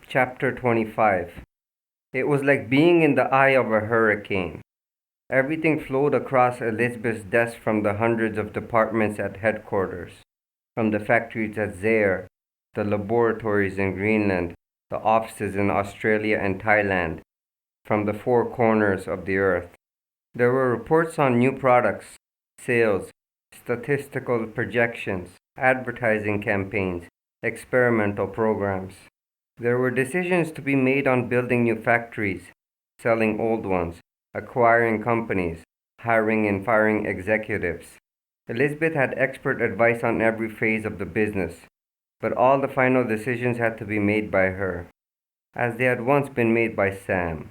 Chapter 25. It was like being in the eye of a hurricane. Everything flowed across Elizabeth's desk, from the hundreds of departments at headquarters, from the factories at Zaire, the laboratories in Greenland, the offices in Australia and Thailand, from the four corners of the earth. There were reports on new products, sales, statistical projections, advertising campaigns, experimental programs. There were decisions to be made on building new factories, selling old ones, acquiring companies, hiring and firing executives. Elizabeth had expert advice on every phase of the business, but all the final decisions had to be made by her, as they had once been made by Sam.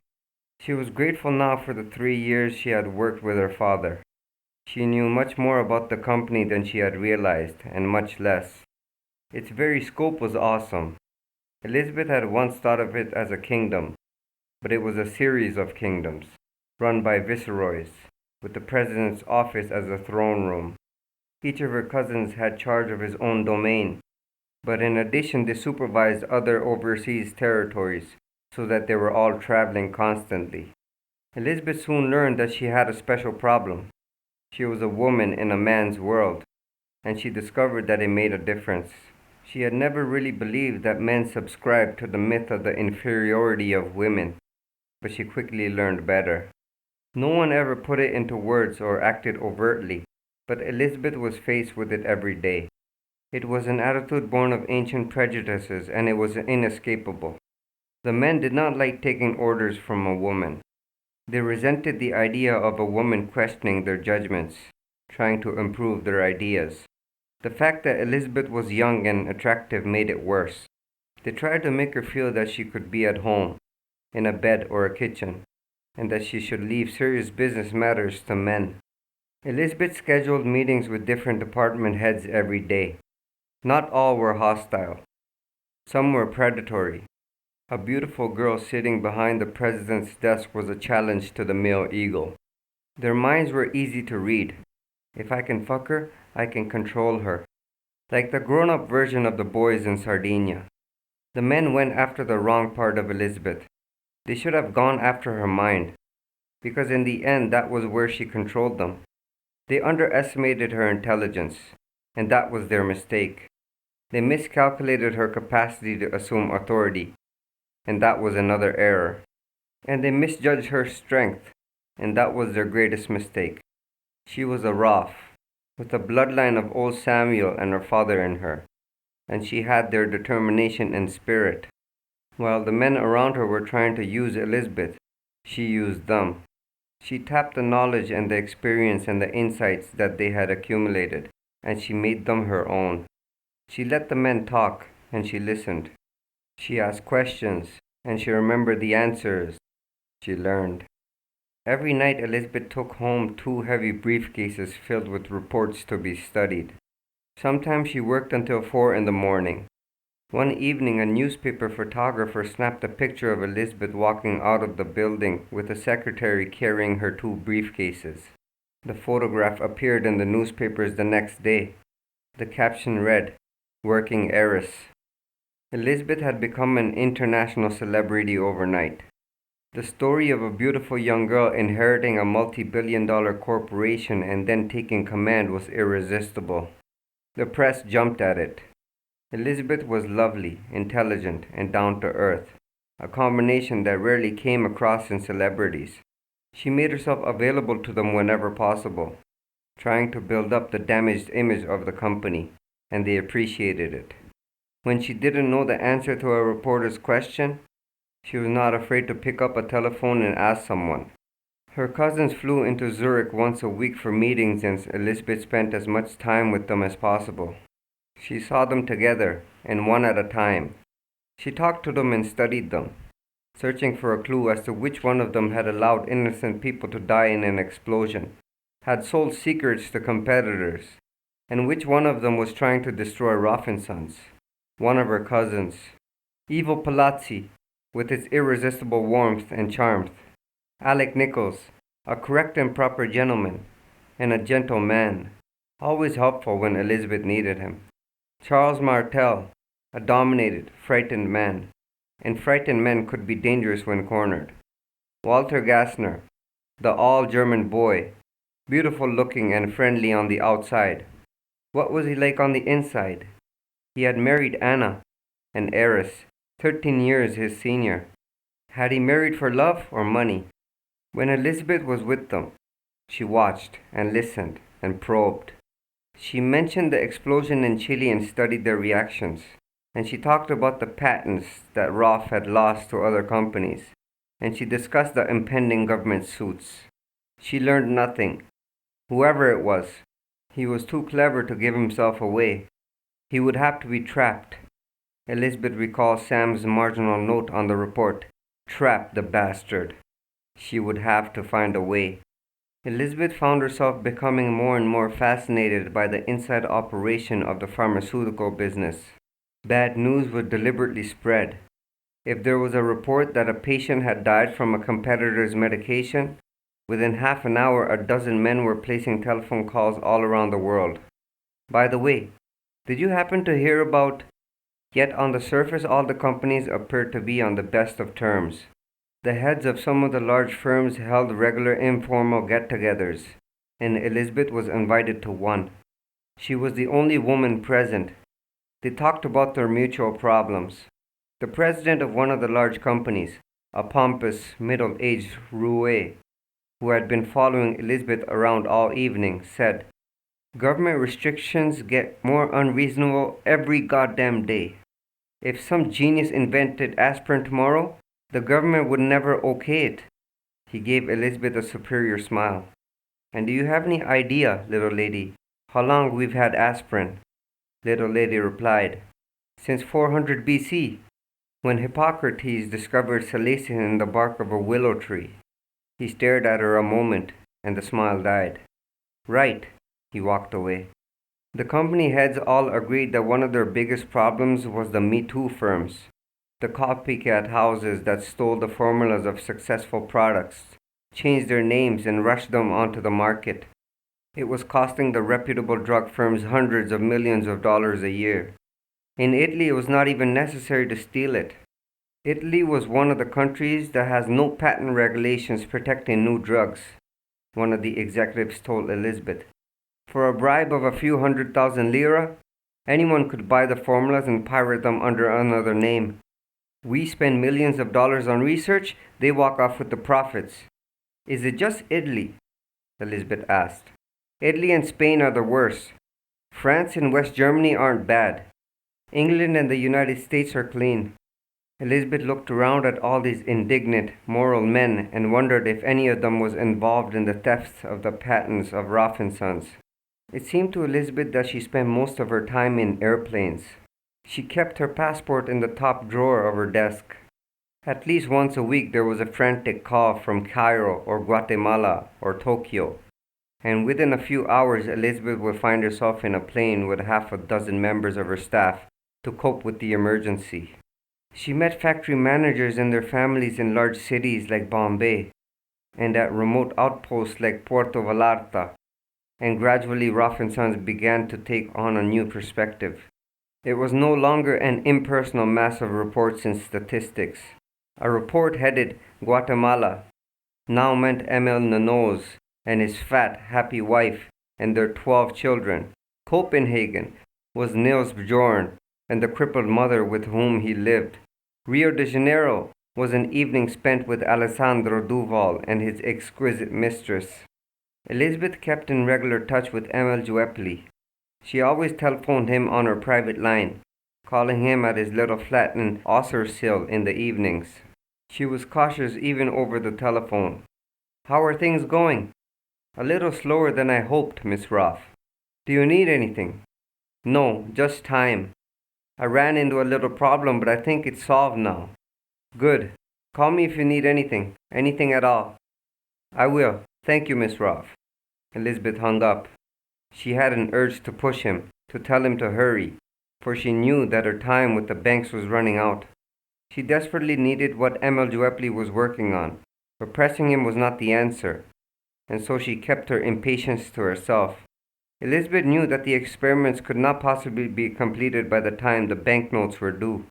She was grateful now for the 3 years she had worked with her father. She knew much more about the company than she had realized, and much less. Its very scope was awesome. Elizabeth had once thought of it as a kingdom, but it was a series of kingdoms, run by viceroys, with the president's office as a throne room. Each of her cousins had charge of his own domain, but in addition they supervised other overseas territories, so that they were all traveling constantly. Elizabeth soon learned that she had a special problem. She was a woman in a man's world, and she discovered that it made a difference. She had never really believed that men subscribed to the myth of the inferiority of women, but she quickly learned better. No one ever put it into words or acted overtly, but Elizabeth was faced with it every day. It was an attitude born of ancient prejudices, and it was inescapable. The men did not like taking orders from a woman. They resented the idea of a woman questioning their judgments, trying to improve their ideas. The fact that Elizabeth was young and attractive made it worse. They tried to make her feel that she could be at home, in a bed or a kitchen, and that she should leave serious business matters to men. Elizabeth scheduled meetings with different department heads every day. Not all were hostile. Some were predatory. A beautiful girl sitting behind the president's desk was a challenge to the male ego. Their minds were easy to read. If I can fuck her, I can control her. Like the grown-up version of the boys in Sardinia. The men went after the wrong part of Elizabeth. They should have gone after her mind, because in the end that was where she controlled them. They underestimated her intelligence, and that was their mistake. They miscalculated her capacity to assume authority, and that was another error. And they misjudged her strength, and that was their greatest mistake. She was a Roth, with the bloodline of old Samuel and her father in her, and she had their determination and spirit. While the men around her were trying to use Elizabeth, she used them. She tapped the knowledge and the experience and the insights that they had accumulated, and she made them her own. She let the men talk, and she listened. She asked questions, and she remembered the answers. She learned. Every night Elizabeth took home 2 heavy briefcases filled with reports to be studied. Sometimes she worked until 4 in the morning. One evening a newspaper photographer snapped a picture of Elizabeth walking out of the building with a secretary carrying her 2 briefcases. The photograph appeared in the newspapers the next day. The caption read, "Working Heiress." Elizabeth had become an international celebrity overnight. The story of a beautiful young girl inheriting a multi-billion-dollar corporation and then taking command was irresistible. The press jumped at it. Elizabeth was lovely, intelligent, and down to earth, a combination that rarely came across in celebrities. She made herself available to them whenever possible, trying to build up the damaged image of the company, and they appreciated it. When she didn't know the answer to a reporter's question, she was not afraid to pick up a telephone and ask someone. Her cousins flew into Zurich once a week for meetings, and Elizabeth spent as much time with them as possible. She saw them together, and one at a time. She talked to them and studied them, searching for a clue as to which one of them had allowed innocent people to die in an explosion, had sold secrets to competitors, and which one of them was trying to destroy Robinsons. One of her cousins, Ivo Palazzi, with its irresistible warmth and charm. Alec Nichols, a correct and proper gentleman, and a gentle man, always helpful when Elizabeth needed him. Charles Martel, a dominated, frightened man, and frightened men could be dangerous when cornered. Walter Gassner, the all-German boy, beautiful looking and friendly on the outside. What was he like on the inside? He had married Anna, an heiress, 13 years his senior. Had he married for love or money? When Elizabeth was with them, she watched and listened and probed. She mentioned the explosion in Chile and studied their reactions. And she talked about the patents that Roth had lost to other companies. And she discussed the impending government suits. She learned nothing. Whoever it was, he was too clever to give himself away. He would have to be trapped. Elizabeth recalled Sam's marginal note on the report. Trap the bastard. She would have to find a way. Elizabeth found herself becoming more and more fascinated by the inside operation of the pharmaceutical business. Bad news would deliberately spread. If there was a report that a patient had died from a competitor's medication, within half an hour a dozen men were placing telephone calls all around the world. By the way, did you happen to hear about... Yet on the surface all the companies appeared to be on the best of terms. The heads of some of the large firms held regular informal get-togethers, and Elizabeth was invited to one. She was the only woman present. They talked about their mutual problems. The president of one of the large companies, a pompous, middle-aged roue, who had been following Elizabeth around all evening, said, "Government restrictions get more unreasonable every goddamn day. If some genius invented aspirin tomorrow, the government would never okay it." He gave Elizabeth a superior smile. "And do you have any idea, little lady, how long we've had aspirin?" Little lady replied, "Since 400 BC, when Hippocrates discovered salicin in the bark of a willow tree." He stared at her a moment, and the smile died. "Right." He walked away. The company heads all agreed that one of their biggest problems was the Me Too firms, the copycat houses that stole the formulas of successful products, changed their names, and rushed them onto the market. It was costing the reputable drug firms hundreds of millions of dollars a year. In Italy, it was not even necessary to steal it. Italy was one of the countries that has no patent regulations protecting new drugs, one of the executives told Elizabeth. For a bribe of a few 100,000 lira, anyone could buy the formulas and pirate them under another name. We spend millions of dollars on research, they walk off with the profits. Is it just Italy? Elizabeth asked. Italy and Spain are the worst. France and West Germany aren't bad. England and the United States are clean. Elizabeth looked around at all these indignant, moral men and wondered if any of them was involved in the thefts of the patents of Roth & Sons. It seemed to Elizabeth that she spent most of her time in airplanes. She kept her passport in the top drawer of her desk. At least once a week there was a frantic call from Cairo or Guatemala or Tokyo. And within a few hours Elizabeth would find herself in a plane with half a dozen members of her staff to cope with the emergency. She met factory managers and their families in large cities like Bombay and at remote outposts like Puerto Vallarta. And gradually Roth & Sons began to take on a new perspective. It was no longer an impersonal mass of reports and statistics. A report headed Guatemala now meant Emil Nanos and his fat, happy wife and their 12 children. Copenhagen was Nils Bjorn and the crippled mother with whom he lived. Rio de Janeiro was an evening spent with Alessandro Duval and his exquisite mistress. Elizabeth kept in regular touch with Emil Juepli. She always telephoned him on her private line, calling him at his little flat in Ossersill in the evenings. She was cautious even over the telephone. "How are things going?" "A little slower than I hoped, Miss Roth." "Do you need anything?" "No, just time. I ran into a little problem, but I think it's solved now." "Good. Call me if you need anything at all." "I will. Thank you, Miss Roth." Elizabeth hung up. She had an urge to push him, to tell him to hurry, for she knew that her time with the banks was running out. She desperately needed what Emil Juepli was working on, but pressing him was not the answer, and so she kept her impatience to herself. Elizabeth knew that the experiments could not possibly be completed by the time the banknotes were due,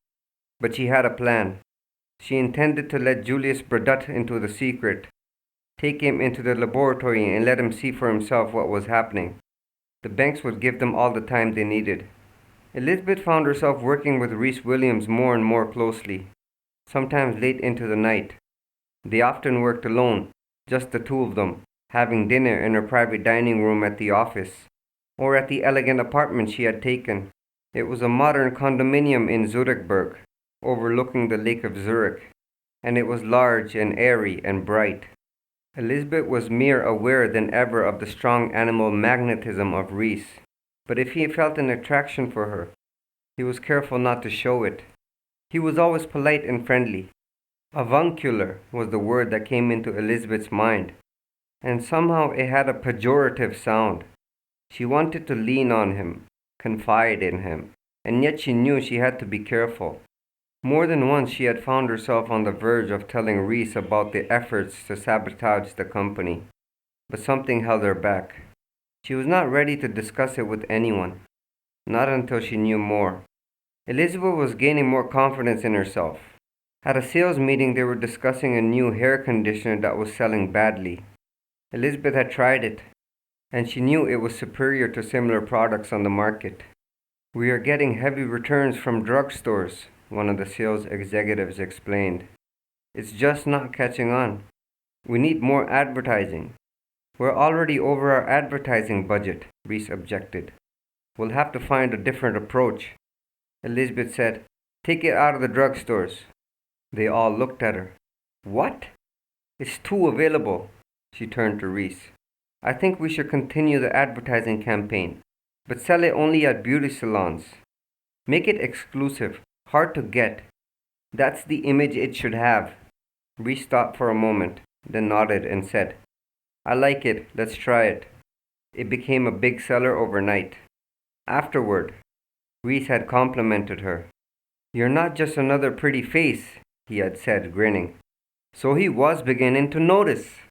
but she had a plan. She intended to let Julius Burdett into the secret, take him into the laboratory and let him see for himself what was happening. The banks would give them all the time they needed. Elizabeth found herself working with Rhys Williams more and more closely, sometimes late into the night. They often worked alone, just the two of them, having dinner in her private dining room at the office, or at the elegant apartment she had taken. It was a modern condominium in Zurichberg, overlooking the Lake of Zurich, and it was large and airy and bright. Elizabeth was more aware than ever of the strong animal magnetism of Rhys, but if he felt an attraction for her, he was careful not to show it. He was always polite and friendly. Avuncular was the word that came into Elizabeth's mind, and somehow it had a pejorative sound. She wanted to lean on him, confide in him, and yet she knew she had to be careful. More than once she had found herself on the verge of telling Rhys about the efforts to sabotage the company, but something held her back. She was not ready to discuss it with anyone, not until she knew more. Elizabeth was gaining more confidence in herself. At a sales meeting, they were discussing a new hair conditioner that was selling badly. Elizabeth had tried it, and she knew it was superior to similar products on the market. "We are getting heavy returns from drugstores," one of the sales executives explained. "It's just not catching on. We need more advertising." "We're already over our advertising budget," Rhys objected. "We'll have to find a different approach." Elizabeth said, "Take it out of the drugstores." They all looked at her. "What?" "It's too available." She turned to Rhys. "I think we should continue the advertising campaign, but sell it only at beauty salons. Make it exclusive, hard to get. That's the image it should have." Rhys thought for a moment, then nodded and said, "I like it. Let's try it." It became a big seller overnight. Afterward, Rhys had complimented her. "You're not just another pretty face," he had said, grinning. So he was beginning to notice.